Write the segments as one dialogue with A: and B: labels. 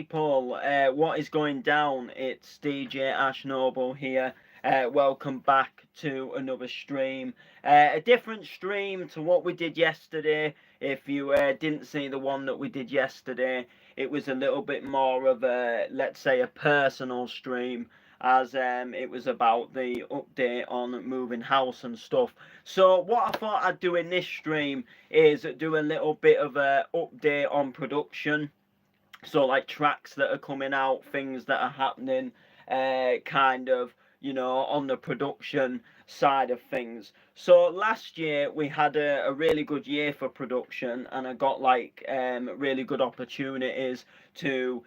A: people, what is going down? It's DJ Ash Noble here. Welcome back to another stream. A different stream to what we did yesterday. If you didn't see the one that we did yesterday, it was a little bit more of a, let's say, a personal stream, as it was about the update on moving house and stuff. So what I thought I'd do in this stream is do a little bit of a update on production. So like tracks that are coming out, things that are happening, kind of, on the production side of things. So last year we had a really good year for production, and I got like really good opportunities to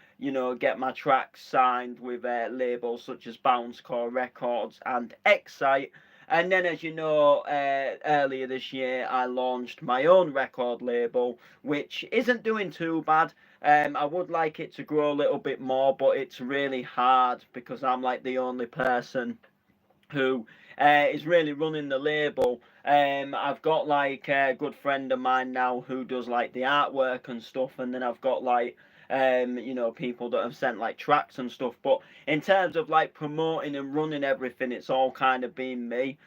A: get my tracks signed with labels such as Bouncecore Records and Excite. And then, as you know, earlier this year I launched my own record label, which isn't doing too bad. I would like it to grow a little bit more, but it's really hard because I'm like the only person who is really running the label. I've got like a good friend of mine now who does like the artwork and stuff, and then I've got like people that have sent like tracks and stuff. But in terms of like promoting and running everything, it's all kind of been me.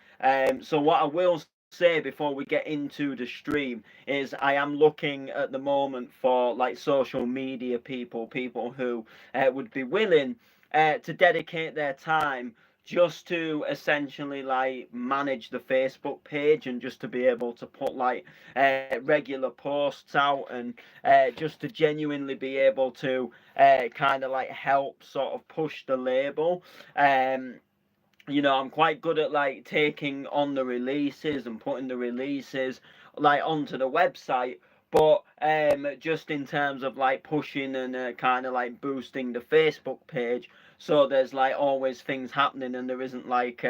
A: So what I will say before we get into the stream is I am looking at the moment for like social media people who would be willing to dedicate their time just to essentially like manage the Facebook page, and just to be able to put like regular posts out, and just to genuinely be able to kind of like help sort of push the label. I'm quite good at like taking on the releases and putting the releases like onto the website, but just in terms of like pushing and kind of like boosting the Facebook page, so there's like always things happening, and there isn't like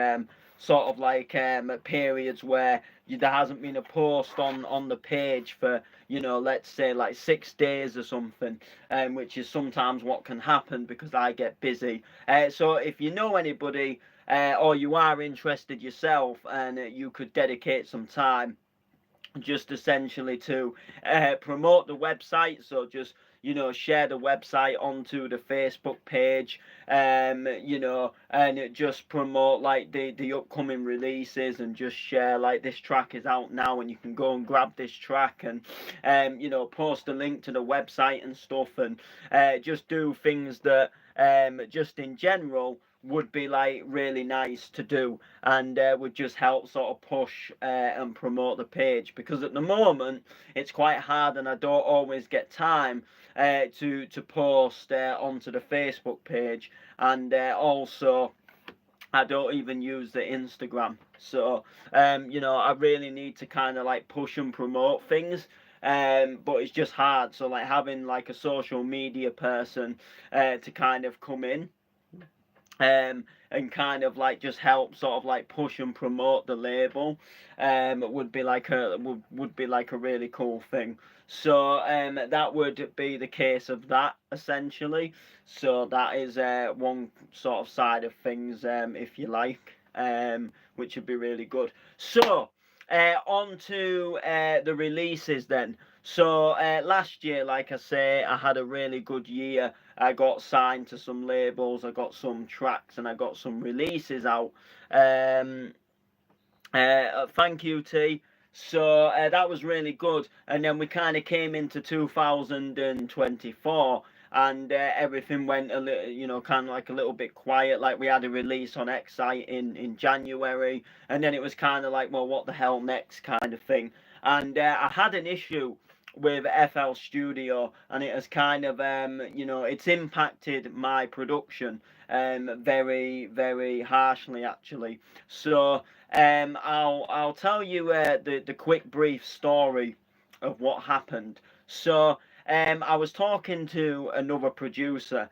A: sort of like periods where there hasn't been a post on the page for let's say like 6 days or something, which is sometimes what can happen because I get busy. So if you know anybody, or you are interested yourself, and you could dedicate some time just essentially to promote the website, so just share the website onto the Facebook page, and just promote like the upcoming releases, and just share like this track is out now and you can go and grab this track, and post a link to the website and stuff, and just do things that just in general would be like really nice to do, and would just help sort of push and promote the page, because at the moment it's quite hard and I don't always get time to post onto the Facebook page, and also I don't even use the Instagram. So I really need to kind of like push and promote things, but it's just hard. So like having like a social media person to kind of come in, and kind of like just help sort of like push and promote the label, would be like a really cool thing. So that would be the case of that essentially. So that is one sort of side of things, if you like, which would be really good. So on to the releases then. So last year, like I say, I had a really good year. I got signed to some labels, I got some tracks, and I got some releases out. Thank you, T. So that was really good. And then we kind of came into 2024, and everything went a little, kind of like a little bit quiet. Like we had a release on Excite in January, and then it was kind of like, well, what the hell next kind of thing. And I had an issue with FL Studio, and it has kind of it's impacted my production very, very harshly actually. So I'll tell you the quick brief story of what happened. So I was talking to another producer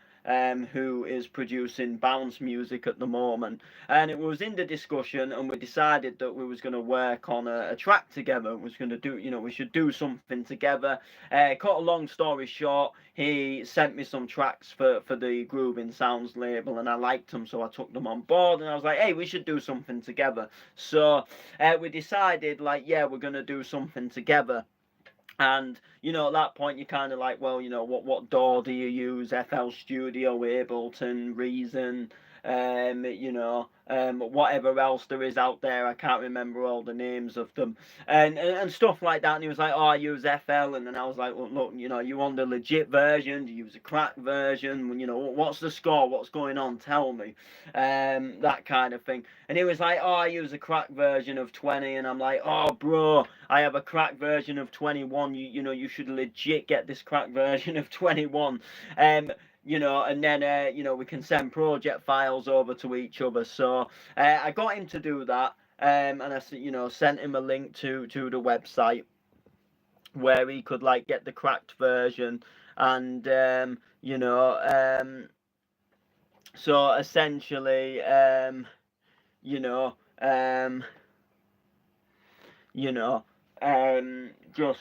A: who is producing bounce music at the moment, and it was in the discussion, and we decided that we was going to work on a track together. We was going to do, we should do something together. Cut a long story short, he sent me some tracks for the Grooving Sounds label, and I liked them, so I took them on board, and I was like, hey, we should do something together. So we decided, like, yeah, we're going to do something together. And at that point you're kind of like, well, what DAW do you use? FL Studio, Ableton, Reason, whatever else there is out there. I can't remember all the names of them, and stuff like that. And he was like, oh, I use FL. And then I was like, well, look, you want the legit version? Do you use a crack version? What's the score? What's going on? Tell me. That kind of thing. And he was like, oh, I use a crack version of 20. And I'm like, oh, bro, I have a crack version of 21. You should legit get this crack version of 21. And then we can send project files over to each other. So I got him to do that, and I sent him a link to the website where he could like get the cracked version, and so essentially, you know, um, just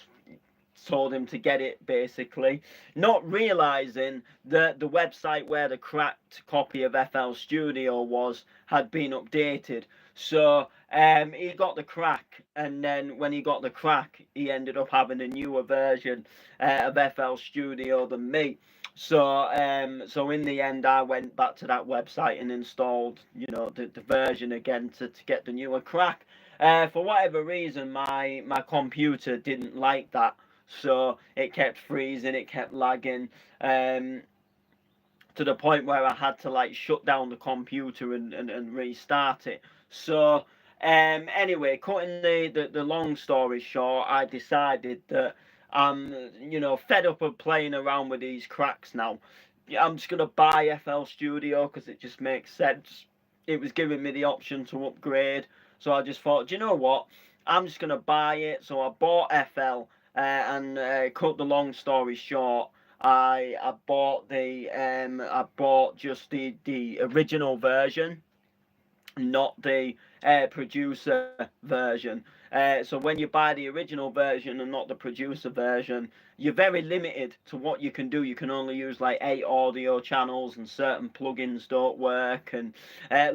A: told him to get it, basically, not realizing that the website where the cracked copy of FL Studio was had been updated. So he got the crack, and then when he got the crack, he ended up having a newer version of FL Studio than me. So in the end, I went back to that website and installed, the version again to get the newer crack. For whatever reason, my computer didn't like that, so it kept freezing, it kept lagging, to the point where I had to like shut down the computer and restart it. So anyway, cutting the long story short, I decided that I'm fed up of playing around with these cracks now. I'm just gonna buy FL Studio because it just makes sense. It was giving me the option to upgrade, so I just thought, do you know what? I'm just gonna buy it. So I bought FL, and cut the long story short, I bought just the original version, not the producer version. So when you buy the original version and not the producer version, you're very limited to what you can do. You can only use like 8 audio channels, and certain plugins don't work, and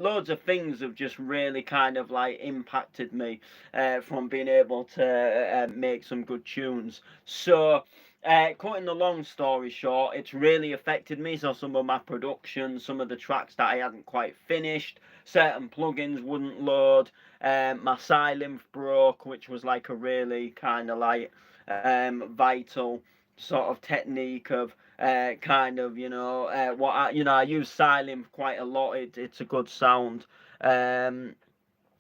A: loads of things have just really kind of like impacted me from being able to make some good tunes. So cutting the long story short, it's really affected me. So some of my production, some of the tracks that I hadn't quite finished, certain plugins wouldn't load. My Sylinth broke, which was like a really kind of like vital sort of technique of kind of I use Sylinth quite a lot. It's a good sound.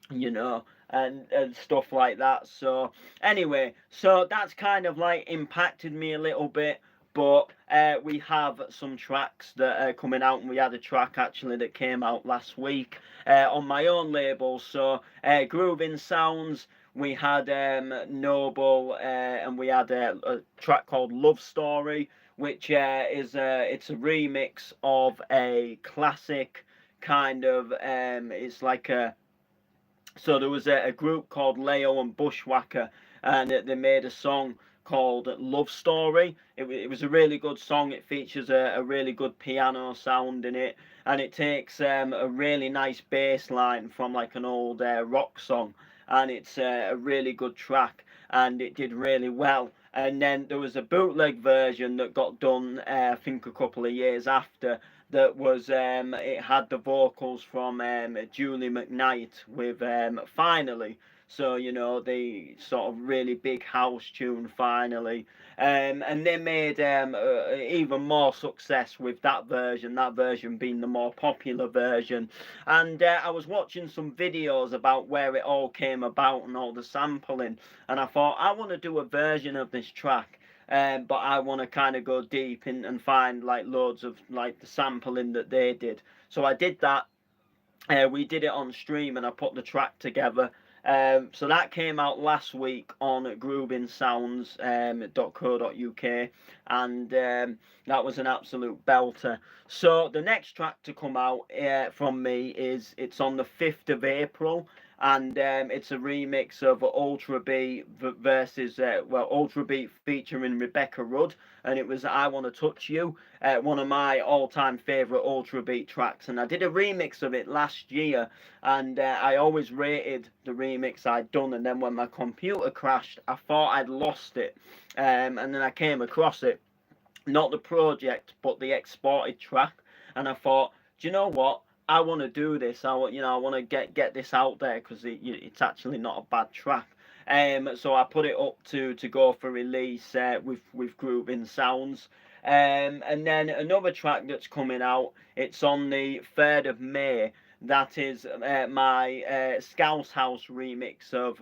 A: You know, and stuff like that. So anyway, so that's kind of like impacted me a little bit. But we have some tracks that are coming out, and we had a track actually that came out last week on my own label. So Grooving Sounds, we had Noble, and we had a track called Love Story, which it's a remix of a classic kind of it's like a so there was a group called Leo and Bushwhacker, and they made a song called Love Story. It was a really good song. It features a really good piano sound in it, and it takes a really nice bass line from like an old rock song, and it's a really good track, and it did really well. And then there was a bootleg version that got done, I think, a couple of years after, that was it had the vocals from Julie McKnight with Finally. So the sort of really big house tune, Finally, and they made even more success with that version being the more popular version. And I was watching some videos about where it all came about and all the sampling, and I thought, I want to do a version of this track, but I want to kind of go deep in and find like loads of like the sampling that they did. So I did that. We did it on stream, and I put the track together. So that came out last week on groovingsounds.co.uk, and that was an absolute belter. So the next track to come out from me it's on the 5th of April, and it's a remix of Ultra Beat versus Ultra Beat featuring Rebecca Rudd, and it was "I Want to Touch You," one of my all-time favorite Ultra Beat tracks. And I did a remix of it last year, and I always rated the remix I'd done. And then when my computer crashed, I thought I'd lost it, and then I came across it, not the project, but the exported track, and I thought, do you know what? I want to do this. I want, I want to get this out there because it's actually not a bad track. So I put it up to go for release with Groovin Sounds. And then another track that's coming out. It's on the 3rd of May. That is my Scouse House remix of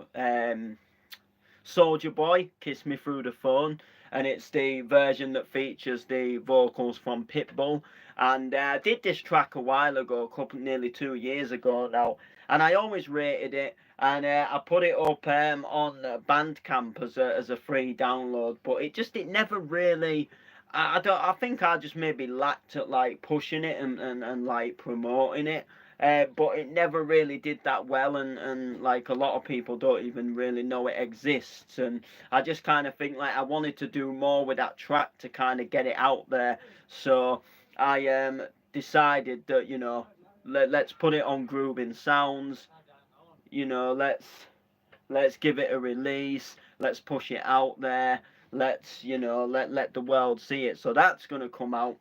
A: Soldier Boy, Kiss Me Through the Phone, and it's the version that features the vocals from Pitbull. And I did this track a while ago, nearly 2 years ago now, and I always rated it, and I put it up on Bandcamp as a free download, but it never really. I think I just maybe lacked at like pushing it and like promoting it. But it never really did that well, and like a lot of people don't even really know it exists. And I just kind of think like I wanted to do more with that track to kind of get it out there. So I decided that let's put it on Groovin Sounds. Let's give it a release. Let's push it out there. Let's let the world see it. So that's gonna come out.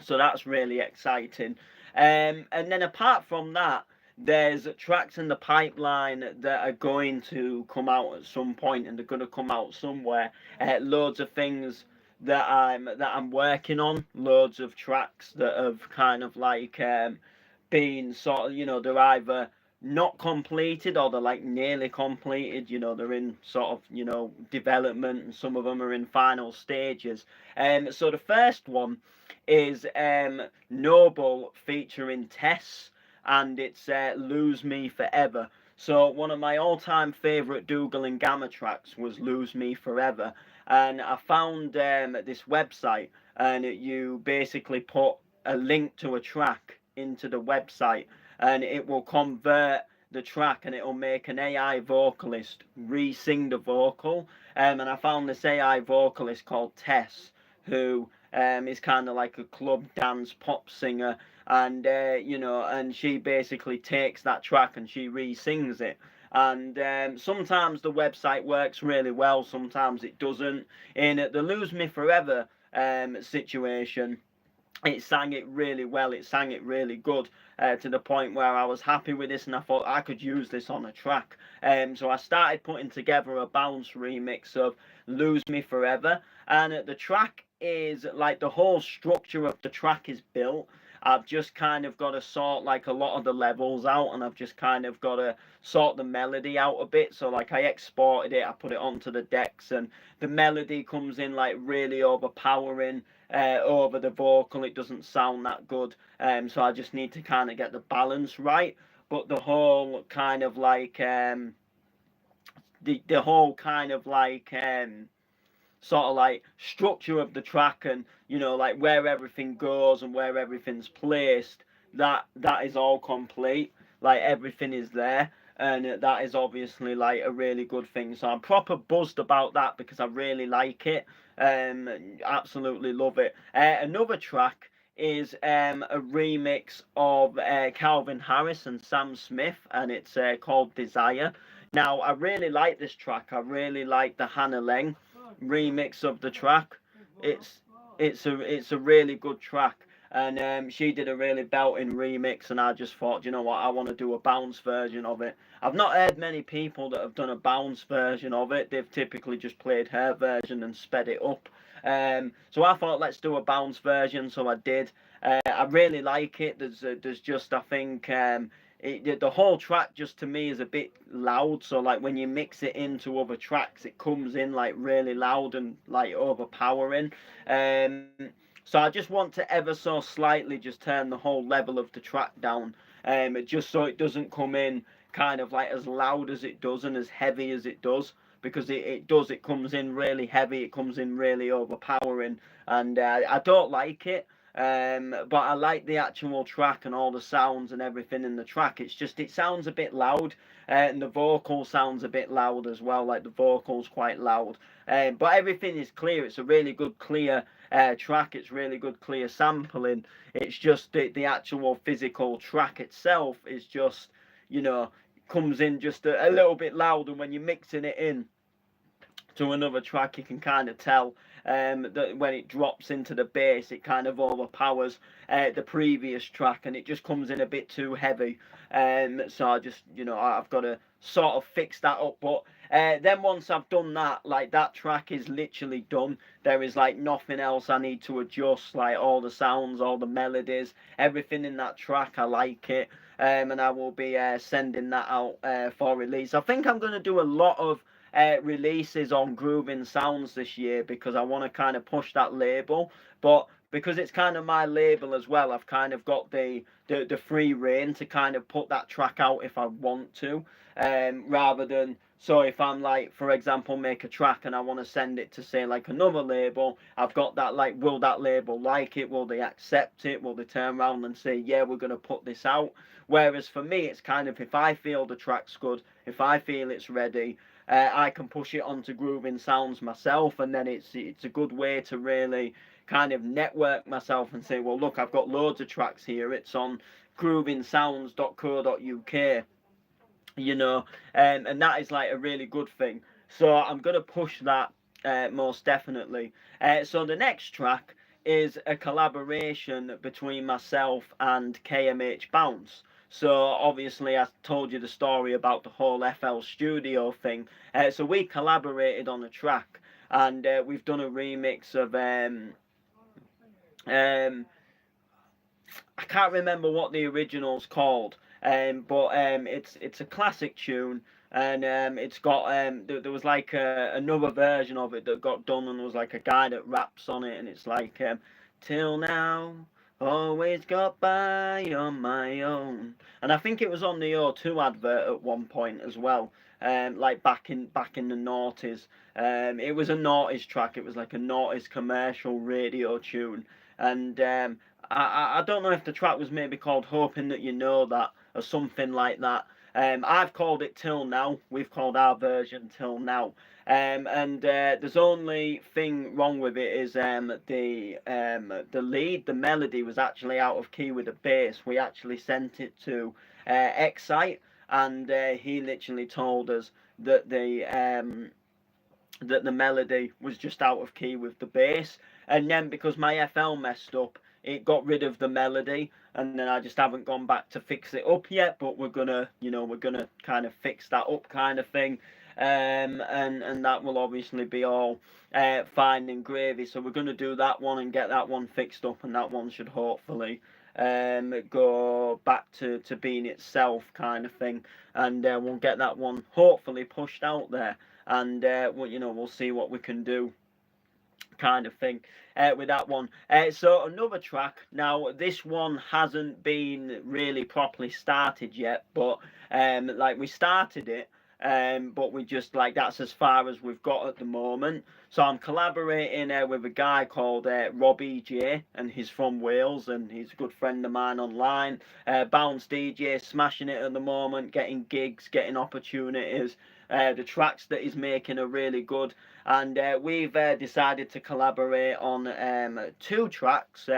A: So that's really exciting. And then apart from that, there's tracks in the pipeline that are going to come out at some point, and they're going to come out somewhere. Loads of things that I'm working on. Loads of tracks that have kind of like been sort of, they're either not completed or they're like nearly completed. They're in sort of development, and some of them are in final stages. So the first one is Noble featuring Tess, and it's Lose Me Forever. So one of my all-time favourite Dougal and Gamma tracks was Lose Me Forever, and I found this website, and you basically put a link to a track into the website, and it will convert the track, and it'll make an AI vocalist re-sing the vocal. And I found this AI vocalist called Tess, who is kind of like a club dance pop singer, and and she basically takes that track and she re-sings it. And sometimes the website works really well, sometimes it doesn't. In the Lose Me Forever situation, it sang it really well, it sang it really good, to the point where I was happy with this, and I thought I could use this on a track. So I started putting together a bounce remix of Lose Me Forever, and the track is like, the whole structure of the track is built. I've just kind of got to sort like a lot of the levels out, and I've just kind of got to sort the melody out a bit. So like I exported it, I put it onto the decks, and the melody comes in like really overpowering over the vocal. It doesn't sound that good, so I just need to kind of get the balance right. But the whole kind of like the whole kind of like sort of like structure of the track, and like where everything goes and where everything's placed, that is all complete. Like everything is there, and that is obviously like a really good thing. So I'm proper buzzed about that because I really like it. Absolutely love it. Another track is a remix of Calvin Harris and Sam Smith, and it's called Desire. Now I really like this track. I really like the Hannah Lang remix of the track. It's it's a really good track, and she did a really belting remix, and I just thought, you know what, I want to do a bounce version of it. I've not heard many people that have done a bounce version of it. They've typically just played her version and sped it up. So I thought, let's do a bounce version, so I did. I really like it. There's just, I think the whole track just to me is a bit loud, so like when you mix it into other tracks, it comes in like really loud and like overpowering. um so I just want to ever so slightly just turn the whole level of the track down, just so it doesn't come in kind of like as loud as it does and as heavy as it does, because it comes in really heavy, it comes in really overpowering, and I don't like it. But I like the actual track and all the sounds and everything in the track. It's just, it sounds a bit loud, and the vocal sounds a bit loud as well. Like the vocal's quite loud, but everything is clear. It's a really good clear track. It's really good clear sampling. It's just the actual physical track itself is just, you know, comes in just a little bit louder when you're mixing it in to another track. You can kind of tell that when it drops into the bass, it kind of overpowers the previous track, and it just comes in a bit too heavy. So I just, you know, I've got to sort of fix that up. But then once I've done that, like, that track is literally done. There is like nothing else I need to adjust. Like, all the sounds, all the melodies, everything in that track, I like it. And I will be sending that out for release. I think I'm going to do a lot of releases on Groovin Sounds this year, because I want to kind of push that label. But because it's kind of my label as well, I've kind of got the free reign to kind of put that track out if I want to, rather than, so if I'm like, for example, make a track and I want to send it to, say, like another label, I've got that, like, will that label like it? Will they accept it? Will they turn around and say, yeah, we're going to put this out? Whereas for me, it's kind of, if I feel the track's good, if I feel it's ready, I can push it onto Groovin Sounds myself, and then it's a good way to really kind of network myself and say, well, look, I've got loads of tracks here. It's on groovinsounds.co.uk, you know, and that is like a really good thing. So I'm gonna push that most definitely. So the next track is a collaboration between myself and KMH Bounce. So obviously I told you the story about the whole FL Studio thing. So we collaborated on a track, and we've done a remix of I can't remember what the original's called, but it's a classic tune, and it's got there was like another version of it that got done, and there was like a guy that raps on it, and it's like, till now, always got by on my own, and I think it was on the O2 advert at one point as well, like back in the noughties. It was a noughties track. It was like a noughties commercial radio tune, and I don't know if the track was maybe called Hoping That You Know That or something like that. I've called it Till Now. We've called our version Till Now. And there's only thing wrong with it is the lead, the melody was actually out of key with the bass. We actually sent it to Excite, and he literally told us that the melody was just out of key with the bass. And then because my FL messed up, it got rid of the melody, and then I just haven't gone back to fix it up yet. But we're gonna, you know, we're gonna kind of fix that up, kind of thing. And that will obviously be all fine and gravy. So we're gonna do that one and get that one fixed up, and that one should hopefully go back to being itself, kind of thing. And we'll get that one hopefully pushed out there, and you know, we'll see what we can do, kind of thing, with that one. So another track, now this one hasn't been really properly started yet, but like, we started it, but we just, like, that's as far as we've got at the moment. So I'm collaborating with a guy called Rob EJ, and he's from Wales, and he's a good friend of mine online. Bounce DJ, smashing it at the moment, getting gigs, getting opportunities. The tracks that he's making are really good, and we've decided to collaborate on two tracks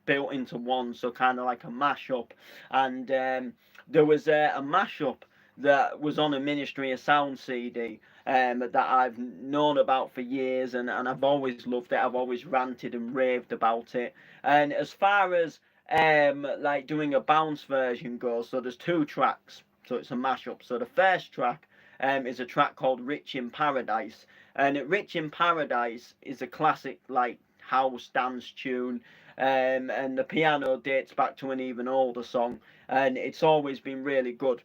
A: built into one, so kind of like a mashup. And there was a mashup that was on a Ministry of Sound CD that I've known about for years, and I've always loved it. I've always ranted and raved about it. And as far as like doing a bounce version goes, so there's two tracks, so it's a mashup. So the first track is a track called Rich in Paradise, and Rich in Paradise is a classic, like, house dance tune, and the piano dates back to an even older song, and it's always been really good.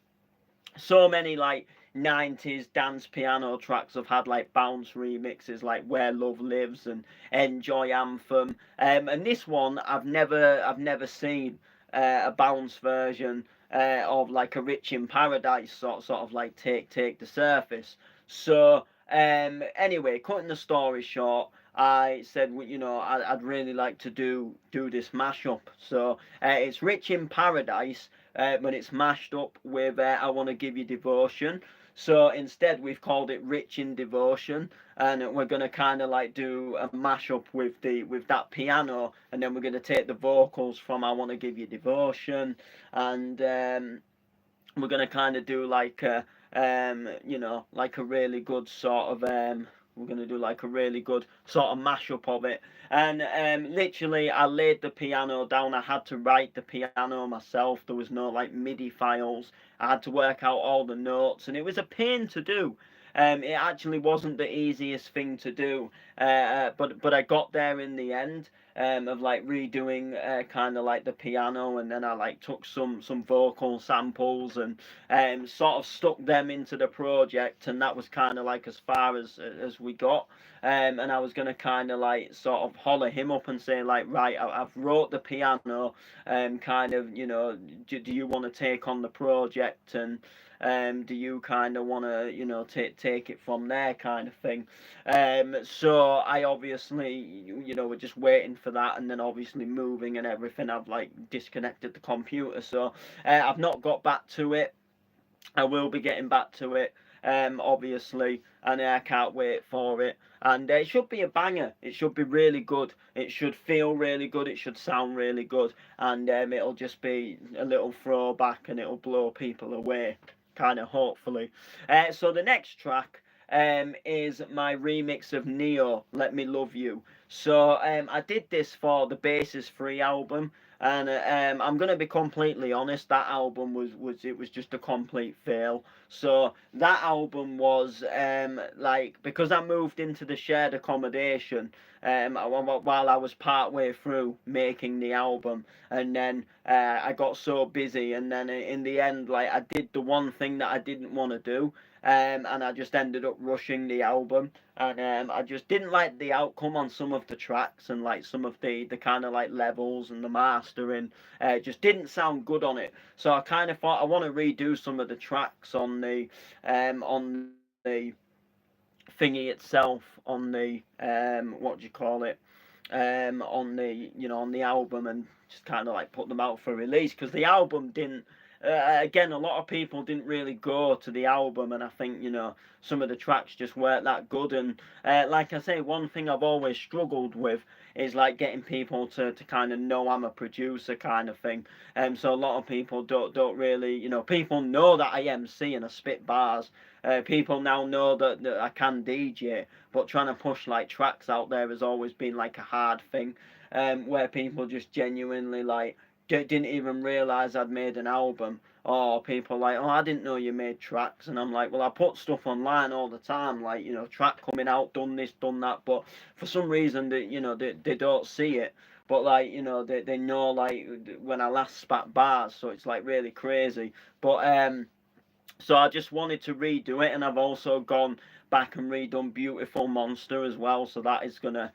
A: So many, like, 90s dance piano tracks have had like bounce remixes, like Where Love Lives and Enjoy Anthem, and this one I've never seen a bounce version of like a Rich in Paradise sort of like take the surface. So anyway, cutting the story short, I said, you know, I'd really like to do this mashup. So it's Rich in Paradise, but it's mashed up with I Want to Give You Devotion. So instead, we've called it Rich in Devotion, and we're gonna kind of like do a mashup with that piano, and then we're gonna take the vocals from I Want to Give You Devotion, and we're gonna kind of do like a you know, like a really good sort of we're gonna do like a really good sort of mashup of it. And literally, I laid the piano down. I had to write the piano myself. There was no like MIDI files. I had to work out all the notes, and it was a pain to do. It actually wasn't the easiest thing to do, but I got there in the end. Of like redoing kind of like the piano, and then I like took some vocal samples and sort of stuck them into the project, and that was kind of like as far as we got. And I was gonna kind of like sort of holler him up and say like, right, I've wrote the piano, kind of, you know, do you want to take on the project, and do you kind of want to, you know, take it from there, kind of thing. So I obviously, you know, we're just waiting for that, and then obviously moving and everything. I've like disconnected the computer, so I've not got back to it. I will be getting back to it, obviously, and I can't wait for it. And it should be a banger. It should be really good. It should feel really good. It should sound really good, and it'll just be a little throwback, and it'll blow people away, kind of hopefully. So the next track is my remix of Neo, Let Me Love You. So I did this for the Bases Free album, and I'm gonna be completely honest. That album was it was just a complete fail. So that album was like, because I moved into the shared accommodation while I was part way through making the album, and then I got so busy, and then in the end, like, I did the one thing that I didn't want to do, and I just ended up rushing the album, and I just didn't like the outcome on some of the tracks, and like some of the kind of like levels and the mastering just didn't sound good on it. So I kind of thought I want to redo some of the tracks on the thingy itself, on the what do you call it, on the, you know, on the album, and just kind of like put them out for release, because the album didn't again, a lot of people didn't really go to the album, and I think, you know, some of the tracks just weren't that good. And like I say, one thing I've always struggled with is like getting people to kind of know I'm a producer, kind of thing. So a lot of people don't really, you know, people know that I MC and I spit bars. People now know that I can DJ, but trying to push like tracks out there has always been like a hard thing, where people just genuinely like didn't even realize I'd made an album. Or people like, oh, I didn't know you made tracks, and I'm like, well, I put stuff online all the time, like, you know, track coming out, done this, done that, but for some reason, you know, they don't see it. But like, you know, they know like when I last spat bars, so it's like really crazy. But so I just wanted to redo it, and I've also gone back and redone Beautiful Monster as well. So that is gonna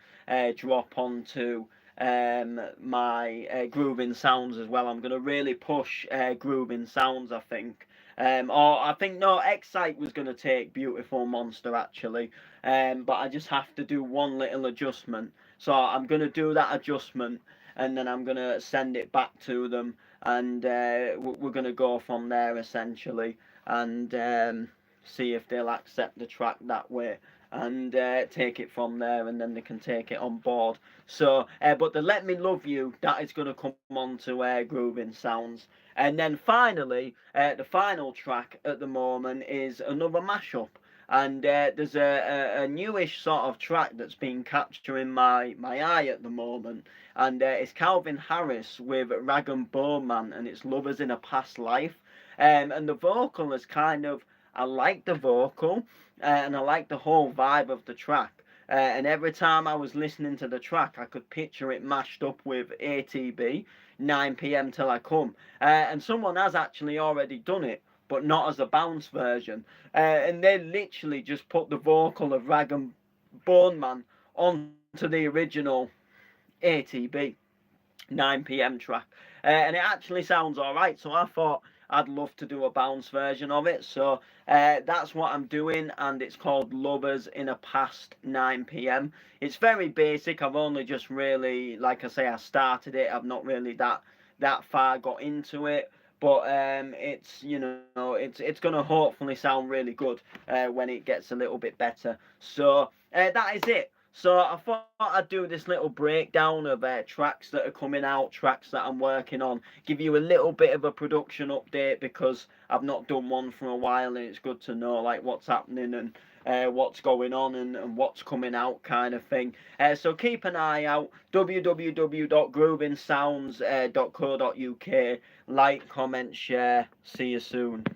A: drop onto my Grooving Sounds as well. I'm gonna really push Grooving Sounds, I think. Or I think, no, Excite was gonna take Beautiful Monster actually, but I just have to do one little adjustment. So I'm gonna do that adjustment, and then I'm gonna send it back to them, and we're gonna go from there essentially, and see if they'll accept the track that way, and take it from there, and then they can take it on board. So, but the Let Me Love You, that is going to come on to Grooving Sounds. And then finally, the final track at the moment is another mashup. And there's a newish sort of track that's been capturing my eye at the moment. And it's Calvin Harris with Rag and Bone Man, and it's Lovers in a Past Life. And the vocal is kind of, I like the vocal, and I like the whole vibe of the track. And every time I was listening to the track, I could picture it mashed up with ATB, 9 p.m. Till I Come. And someone has actually already done it, but not as a bounce version. And they literally just put the vocal of Rag and Bone Man onto the original ATB 9 p.m. track. And it actually sounds alright. So I thought, I'd love to do a bounce version of it. So that's what I'm doing, and it's called Lovers in a Past 9 p.m. It's very basic. I've only just really, like I say, I started it. I've not really that far got into it. But it's, you know, it's gonna hopefully sound really good when it gets a little bit better. So that is it. So I thought I'd do this little breakdown of tracks that are coming out, tracks that I'm working on, give you a little bit of a production update because I've not done one for a while, and it's good to know like what's happening and what's going on and what's coming out kind of thing. So keep an eye out, www.groovingsounds.co.uk. Like, comment, share. See you soon.